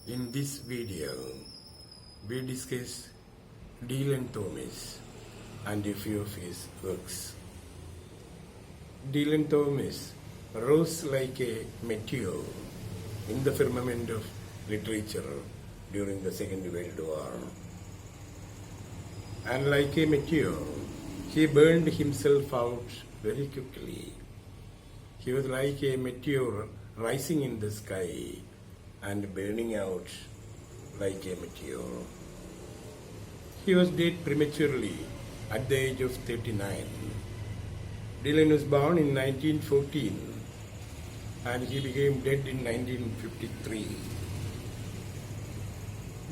In this video, we discuss Dylan Thomas and a few of his works. Dylan Thomas rose like a meteor in the firmament of literature during the Second World War. And like a meteor, he burned himself out very quickly. He was like a meteor rising in the sky and burning out like a meteor. He was dead prematurely at the age of 39. Dylan was born in 1914 and he became dead in 1953.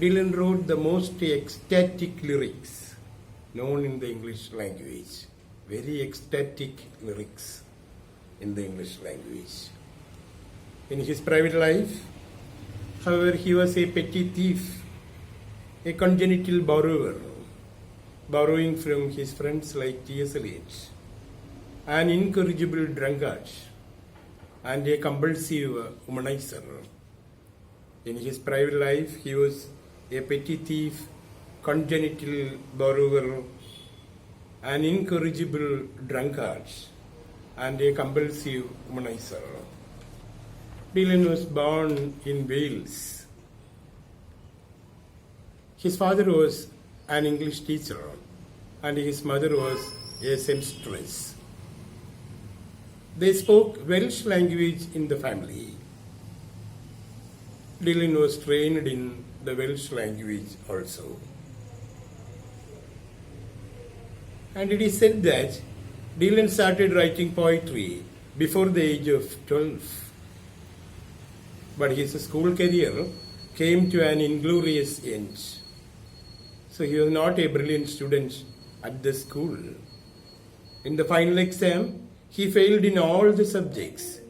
Dylan wrote the most ecstatic lyrics known in the English language. Very ecstatic lyrics in the English language. In his private life, however, he was a petty thief, a congenital borrower, borrowing from his friends like Dr.Salim, an incorrigible drunkard, and a compulsive womanizer. In his private life, he was a petty thief, congenital borrower, an incorrigible drunkard, and a compulsive womanizer. Dylan was born in Wales. His father was an English teacher and his mother was a seamstress. They spoke Welsh language in the family. Dylan was trained in the Welsh language also. And it is said that Dylan started writing poetry before the age of 12. But his school career came to an inglorious end. So he was not a brilliant student at the school. In the final exam, he failed in all the subjects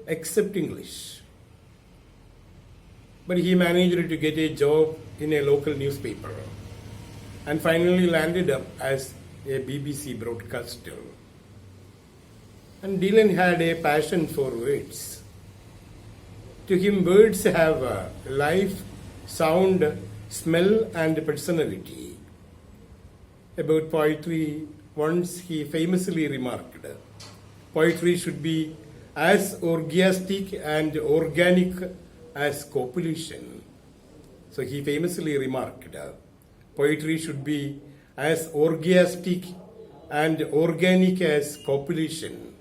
except English. But he managed to get a job in a local newspaper and finally landed up as a BBC broadcaster. And Dylan had a passion for words. To him, words have life, sound, smell, and personality. About poetry, once he famously remarked, poetry should be as orgiastic and organic as copulation. So he famously remarked, poetry should be as orgiastic and organic as copulation.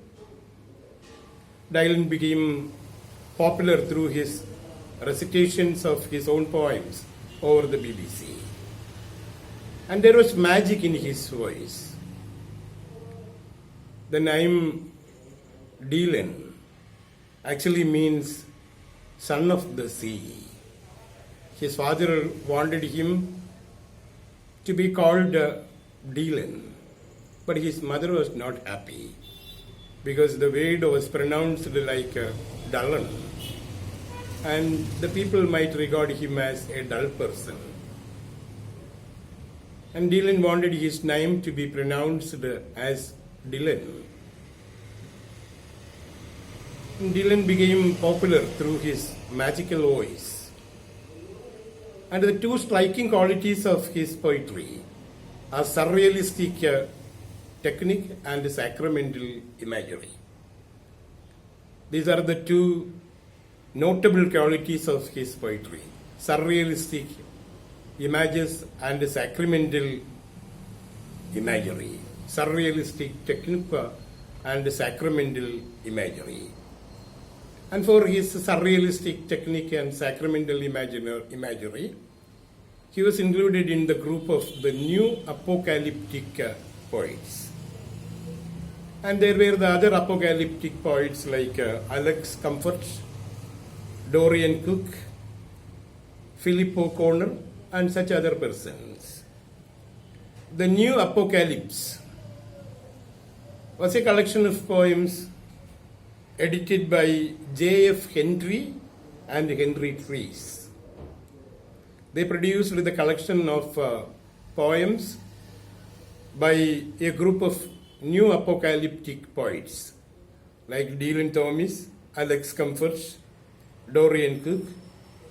Dylan became popular through his recitations of his own poems over the BBC. And there was magic in his voice. The name Dylan actually means son of the sea. His father wanted him to be called Dylan, but his mother was not happy because the word was pronounced like Dullan, and the people might regard him as a dull person. And Dylan wanted his name to be pronounced as Dylan. And Dylan became popular through his magical voice. And the two striking qualities of his poetry are surrealistic technique and sacramental imagery. These are the two notable qualities of his poetry: surrealistic images and sacramental imagery. Surrealistic technique and sacramental imagery. And for his surrealistic technique and sacramental imagery, he was included in the group of the new apocalyptic poets. And there were the other apocalyptic poets like Alex Comfort, Dorian Cook, Philip O'Connor, and such other persons. The New Apocalypse was a collection of poems edited by J.F. Henry and Henry Trees. They produced the collection of poems by a group of new apocalyptic poets like Dylan Thomas, Alex Comfort, Dorian Cook,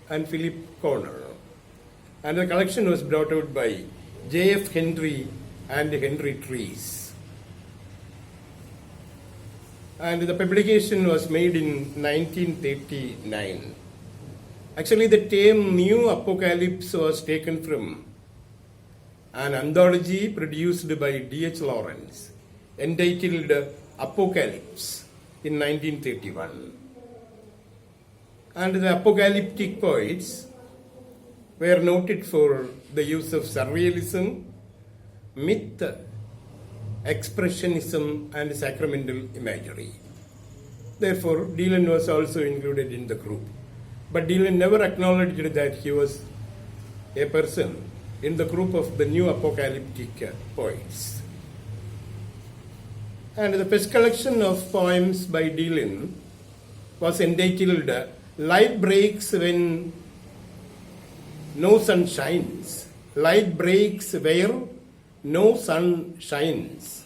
and Philip Corner. And the collection was brought out by J.F. Henry and Henry Trees. And the publication was made in 1939. Actually, the term New Apocalypse was taken from an anthology produced by D.H. Lawrence entitled Apocalypse in 1931. And the apocalyptic poets were noted for the use of surrealism, myth, expressionism, and sacramental imagery. Therefore, Dylan was also included in the group. But Dylan never acknowledged that he was a person in the group of the new apocalyptic poets. And the first collection of poems by Dylan was entitled Light Breaks When No Sun Shines. Light breaks where no sun shines.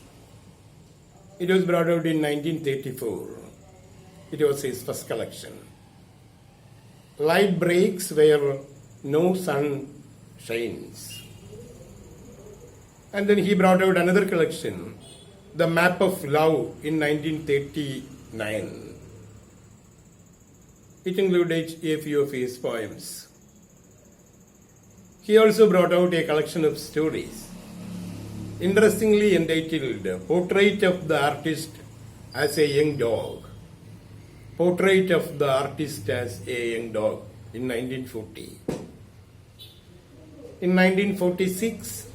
It was brought out in 1934. It was his first collection. Light breaks where no sun shines. And then he brought out another collection, The Map of Love, in 1939. It included a few of his poems. He also brought out a collection of stories, interestingly entitled Portrait of the Artist as a Young Dog. Portrait of the Artist as a Young Dog in 1940. In 1946,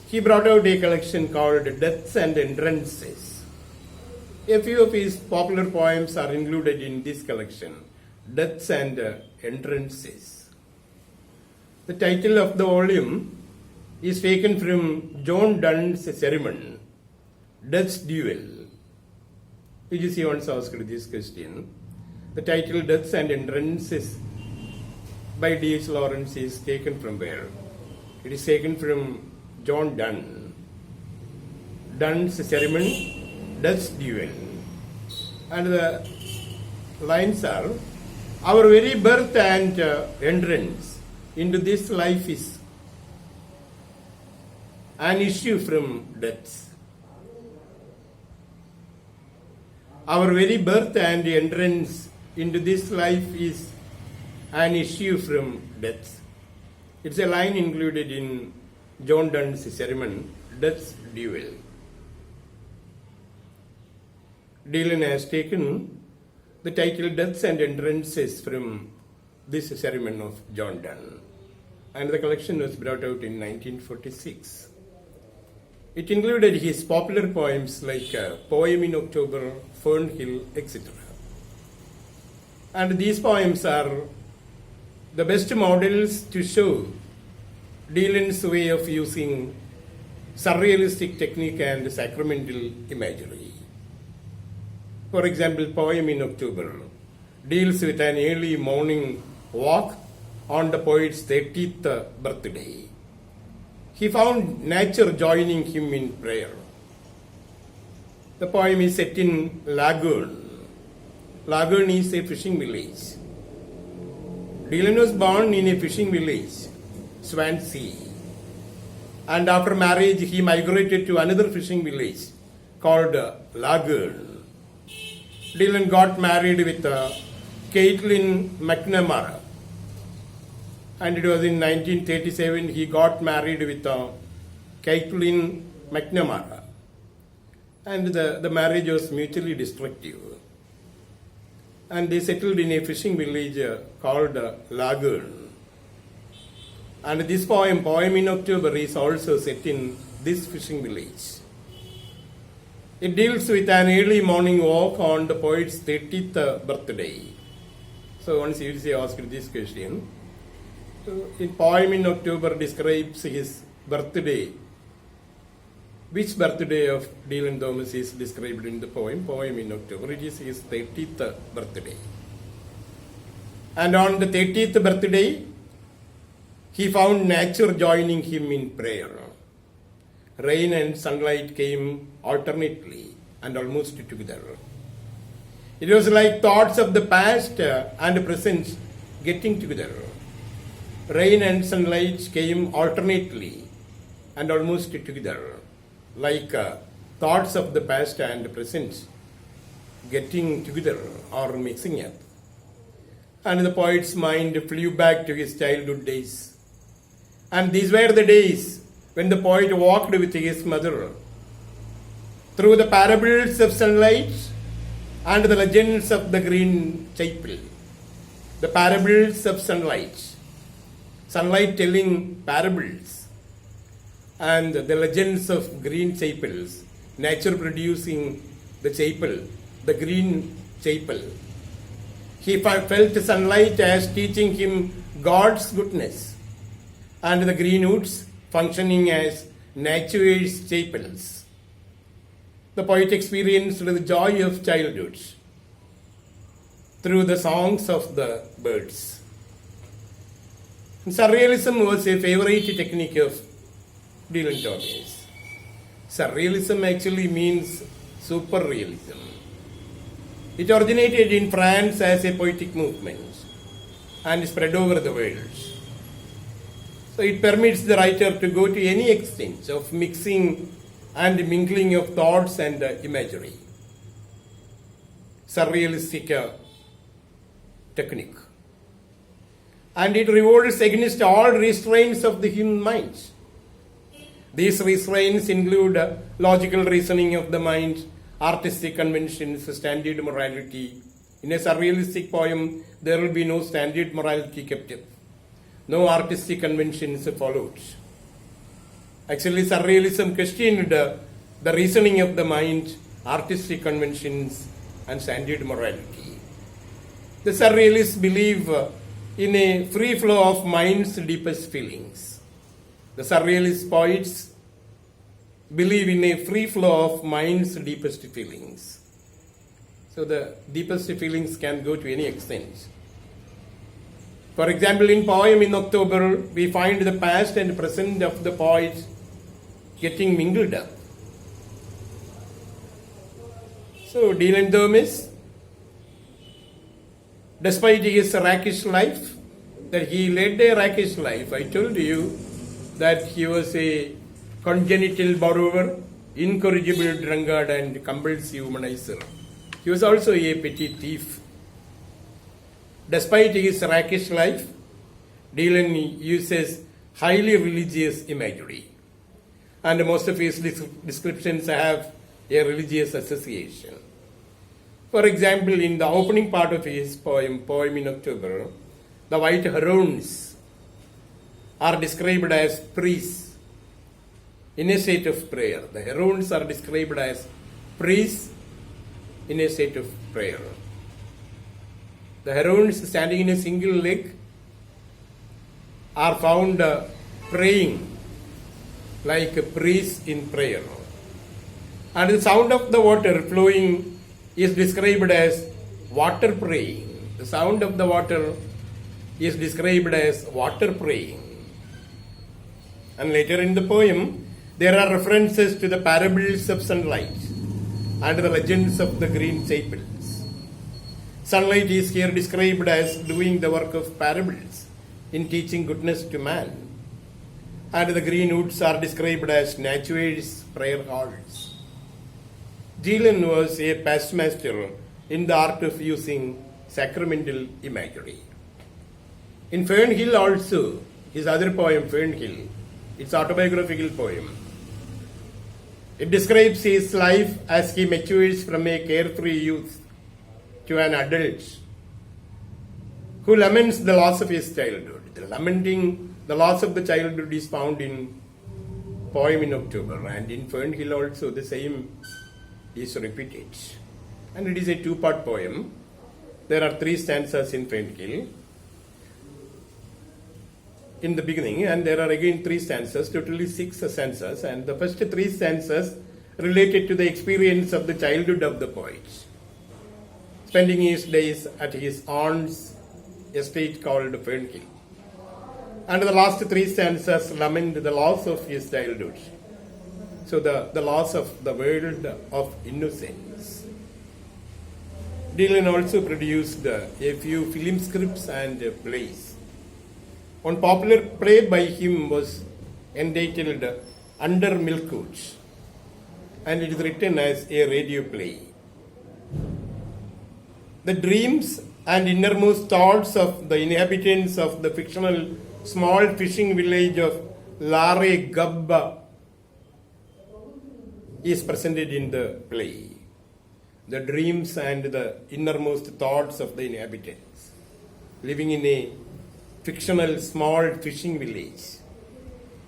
he brought out a collection called Deaths and Entrances. A few of his popular poems are included in this collection, Deaths and Entrances. The title of the volume is taken from John Donne's sermon, Death's Duel. PGC once asked this question. The title Deaths and Entrances by D.H. Lawrence is taken from where? It is taken from John Donne. Donne's sermon, Death's Duel. And the lines are, our very birth and entrance into this life is an issue from death. Our very birth and entrance into this life is an issue from death. It's a line included in John Donne's sermon, Death's Duel. Dylan has taken the title Deaths and Entrances from this sermon of John Donne, and the collection was brought out in 1946. It included his popular poems like Poem in October, Fern Hill, etc. And these poems are the best models to show Dylan's way of using surrealistic technique and sacramental imagery. For example, Poem in October deals with an early morning walk on the poet's 30th birthday. He found nature joining him in prayer. The poem is set in Lagoon. Lagoon is a fishing village. Dylan was born in a fishing village, Swansea. And after marriage, he migrated to another fishing village called Lagoon. Dylan got married with Caitlin McNamara. And it was in 1937 he got married with Caitlin McNamara. And the marriage was mutually destructive. And they settled in a fishing village called Lagoon. And this poem, Poem in October, is also set in this fishing village. It deals with an early morning walk on the poet's 30th birthday. So once you see asked this question, in Poem in October describes his birthday. Which birthday of Dylan Thomas is described in the poem? Poem in October. It is his 30th birthday. And on the 30th birthday, he found nature joining him in prayer. Rain and sunlight came alternately and almost together. It was like thoughts of the past and present getting together. Rain and sunlight came alternately and almost together, like thoughts of the past and present getting together or mixing up. And the poet's mind flew back to his childhood days. And these were the days when the poet walked with his mother through the parables of sunlight and the legends of the green chapel. The parables of sunlight. Sunlight telling parables. And the legends of green chapels. Nature producing the chapel, the green chapel. He felt sunlight as teaching him God's goodness, and the green woods functioning as nature's chapels. The poet experienced the joy of childhood through the songs of the birds. Surrealism was a favorite technique of Dylan Thomas. Surrealism actually means superrealism. It originated in France as a poetic movement and spread over the world. So it permits the writer to go to any extent of mixing and mingling of thoughts and imagery. Surrealistic technique. And it revolts against all restraints of the human mind. These restraints include logical reasoning of the mind, artistic conventions, standard morality. In a surrealistic poem, there will be no standard morality kept up. No artistic conventions followed. Actually, surrealism questioned the reasoning of the mind, artistic conventions, and standard morality. The surrealists believe in a free flow of mind's deepest feelings. The surrealist poets believe in a free flow of mind's deepest feelings. So the deepest feelings can go to any extent. For example, in poem in October, we find the past and present of the poet getting mingled up. So Dylan Thomas, despite his rakish life, that he led a rakish life, I told you that he was a congenital borrower, incorrigible drunkard, and compulsive womanizer. He was also a petty thief. Despite his rakish life, Dylan uses highly religious imagery, and most of his descriptions have a religious association. For example, in the opening part of his poem in October, the white herons are described as priests in a state of prayer. The herons are described as priests in a state of prayer. The herons standing in a single leg are found praying like a priest in prayer. And the sound of the water flowing is described as water praying. The sound of the water is described as water praying. And later in the poem, there are references to the parables of sunlight and the legends of the green chapels. Sunlight is here described as doing the work of parables in teaching goodness to man. And the green woods are described as nature's prayer halls. Dylan was a past master in the art of using sacramental imagery. In Fern Hill also, his other poem, Fern Hill, it's autobiographical poem. It describes his life as he matures from a carefree youth to an adult who laments the loss of his childhood. The lamenting the loss of the childhood is found in poem in October, and in Fern Hill also the same is repeated. And it is a two-part poem. There are 3 stanzas in Fern Hill in the beginning, and there are again 3 stanzas, totally 6 stanzas, and the first 3 stanzas related to the experience of the childhood of the poet, spending his days at his aunt's estate called Fern Hill. And the last 3 stanzas lament the loss of his childhood. So the loss of the world of innocence. Dylan also produced a few film scripts and plays. One popular play by him was entitled Under Milkwood, and it is written as a radio play. The dreams and innermost thoughts of the inhabitants of the fictional small fishing village of Lare Gabba is presented in the play. The dreams and the innermost thoughts of the inhabitants living in a fictional small fishing village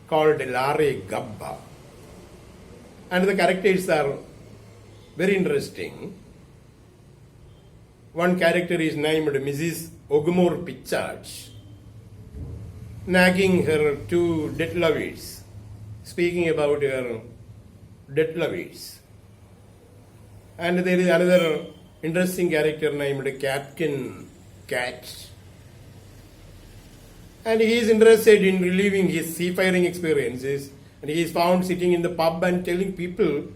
called Lare Gabba. And the characters are very interesting. One character is named Mrs. Ogmore Pitchard, nagging her two dead lovers, speaking about her dead lovers. And there is another interesting character named Captain Cat. And he is interested in reliving his seafaring experiences, and he is found sitting in the pub and telling people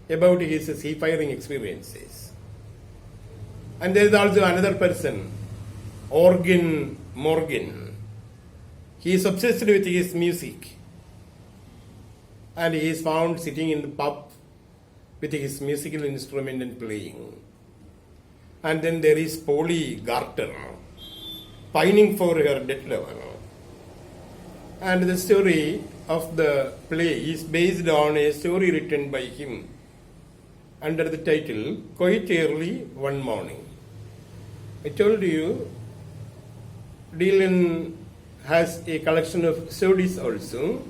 about his seafaring experiences. And there is also another person, Organ Morgan. He is obsessed with his music, and he is found sitting in the pub with his musical instrument and playing. And then there is Polly Garter, pining for her dead lover. And the story of the play is based on a story written by him under the title Quite Early One Morning. I told you Dylan has a collection of stories also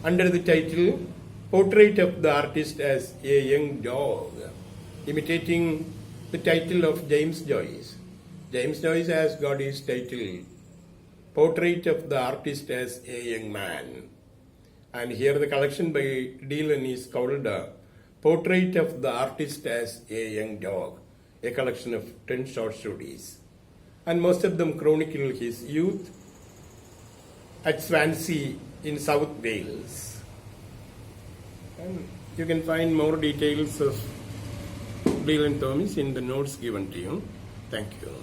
under the title Portrait of the Artist as a Young Dog, imitating the title of James Joyce. James Joyce has got his title Portrait of the Artist as a Young Man. And here the collection by Dylan is called Portrait of the Artist as a Young Dog, a collection of 10 short stories. And most of them chronicle his youth at Swansea in South Wales. And you can find more details of Dylan Thomas in the notes given to you. Thank you.